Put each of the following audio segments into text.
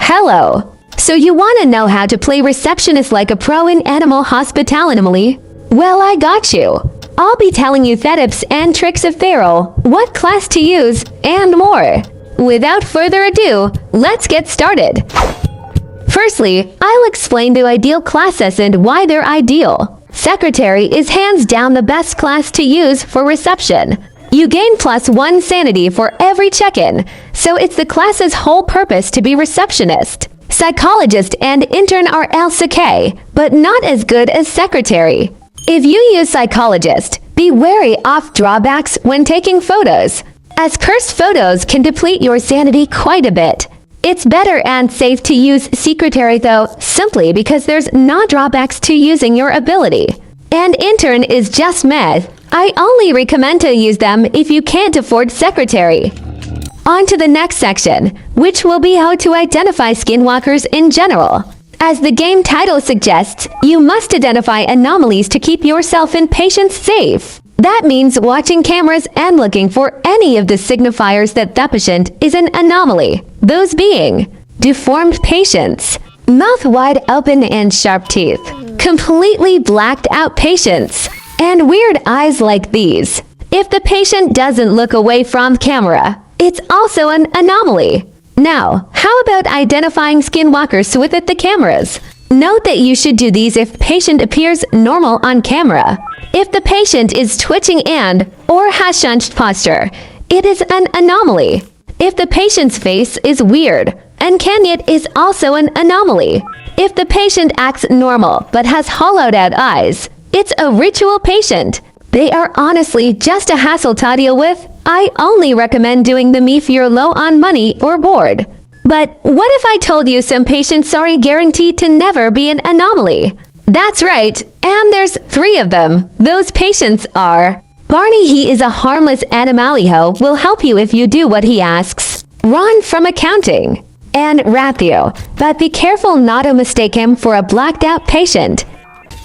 Hello! So you want to know how to play receptionist like a pro in Animal Hospital Anomaly? Well, I got you. I'll be telling you the tips and tricks of Feral, what class to use, and more. Without further ado, let's get started. Firstly, I'll explain the ideal classes and why they're ideal. Secretary is hands down the best class to use for reception. You gain +1 sanity for every check-in, so it's the class's whole purpose to be receptionist. Psychologist and intern are also okay, but not as good as secretary. If you use psychologist, be wary of drawbacks when taking photos, as cursed photos can deplete your sanity quite a bit. It's better and safe to use secretary though, simply because there's no drawbacks to using your ability. And intern is just meh. I only recommend to use them if you can't afford secretary. On to the next section, which will be how to identify skinwalkers in general. As the game title suggests, you must identify anomalies to keep yourself and patients safe. That means watching cameras and looking for any of the signifiers that the patient is an anomaly. Those being deformed patients, mouth wide open and sharp teeth, completely blacked out patients, and weird eyes like these. If the patient doesn't look away from camera, it's also an anomaly. Now, how about identifying skinwalkers with the cameras? Note that you should do these if patient appears normal on camera. If the patient is twitching and or has hunched posture, it is an anomaly. If the patient's face is weird, uncanny, it is also an anomaly. If the patient acts normal but has hollowed out eyes, it's a ritual patient. They are honestly just a hassle to deal with. I only recommend doing them if you're low on money or bored. But what if I told you some patients are guaranteed to never be an anomaly? That's right, and there's 3 of them. Those patients are Barney. He is a harmless anomaly who will help you if you do what he asks. Ron from accounting. And Rathio, but be careful not to mistake him for a blacked out patient.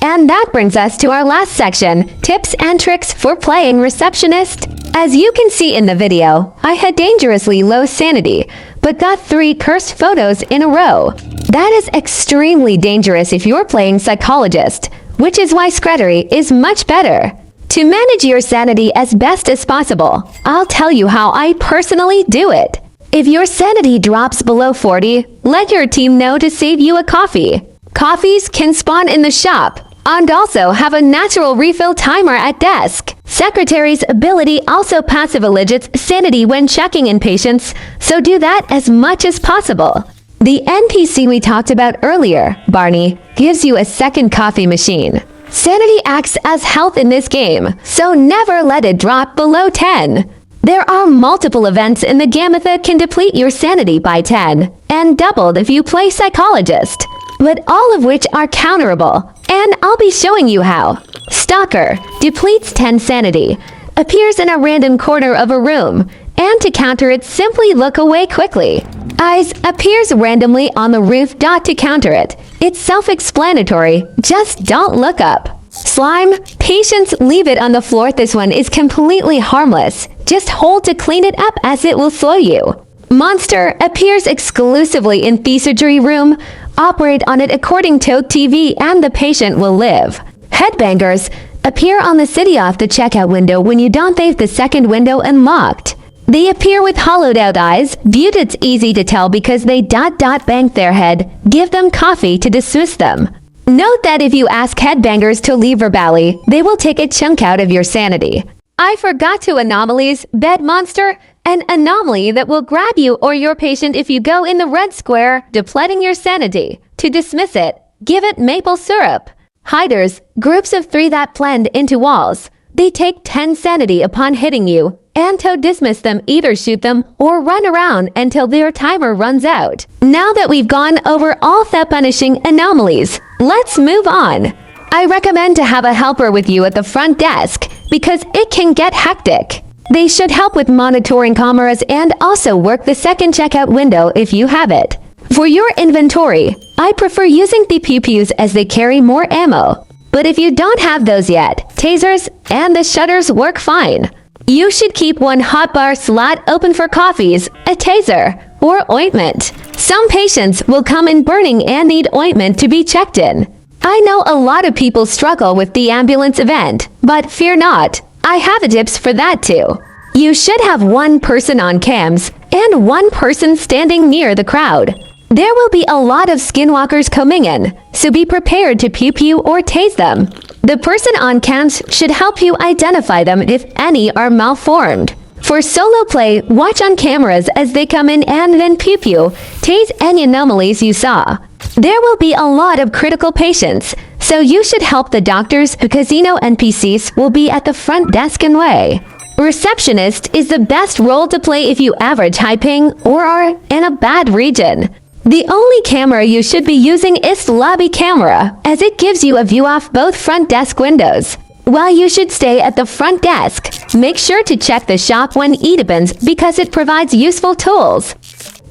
And that brings us to our last section, tips and tricks for playing receptionist. As you can see in the video, I had dangerously low sanity, but got 3 cursed photos in a row. That is extremely dangerous if you're playing psychologist, which is why secretary is much better. To manage your sanity as best as possible, I'll tell you how I personally do it. If your sanity drops below 40, let your team know to save you a coffee. Coffees can spawn in the shop, and also have a natural refill timer at desk. Secretary's ability also passive elicits sanity when checking in patients, so do that as much as possible. The NPC we talked about earlier, Barney, gives you a second coffee machine. Sanity acts as health in this game, so never let it drop below 10. There are multiple events in the game that can deplete your sanity by 10, and doubled if you play psychologist, but all of which are counterable, and I'll be showing you how. Stalker depletes 10 sanity, appears in a random corner of a room, and to counter it, simply look away quickly. Eyes appears randomly on the roof. To counter it, it's self-explanatory, just don't look up. Slime, patients leave it on the floor. This one is completely harmless, just hold to clean it up as it will slow you. Monster appears exclusively in the surgery room, operate on it according to TV and the patient will live. Headbangers appear on the city off the checkout window when you don't leave the second window unlocked. They appear with hollowed out eyes. Viewed, it's easy to tell because they bang their head. Give them coffee to dismiss them. Note that if you ask headbangers to leave verbally, they will take a chunk out of your sanity. I forgot to anomalies, bed monster, an anomaly that will grab you or your patient if you go in the red square, depleting your sanity. To dismiss it, give it maple syrup. Hiders, groups of 3 that blend into walls. They take 10 sanity upon hitting you, and to dismiss them, either shoot them or run around until their timer runs out. Now that we've gone over all the punishing anomalies, let's move on. I recommend to have a helper with you at the front desk because it can get hectic. They should help with monitoring cameras and also work the second checkout window if you have it. For your inventory, I prefer using the pew-pews as they carry more ammo. But if you don't have those yet, tasers and the shutters work fine. You should keep one hotbar slot open for coffees, a taser, or ointment. Some patients will come in burning and need ointment to be checked in. I know a lot of people struggle with the ambulance event, but fear not. I have tips for that too. You should have one person on cams and one person standing near the crowd. There will be a lot of skinwalkers coming in, so be prepared to pew or tase them. The person on cams should help you identify them if any are malformed. For solo play, watch on cameras as they come in and then pew, tase any anomalies you saw. There will be a lot of critical patients, so you should help the doctors because you know NPCs will be at the front desk and way. Receptionist is the best role to play if you average high ping or are in a bad region. The only camera you should be using is lobby camera, as it gives you a view off both front desk windows. While you should stay at the front desk, make sure to check the shop when it opens because it provides useful tools.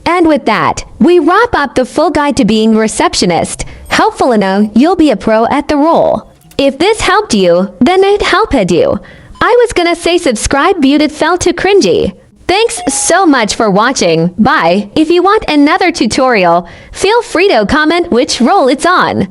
And with that, we wrap up the full guide to being receptionist. Hopefully now you'll be a pro at the role. If this helped you, then it helped you. I was gonna say subscribe but it felt too cringy. Thanks so much for watching. Bye. If you want another tutorial, feel free to comment which role it's on.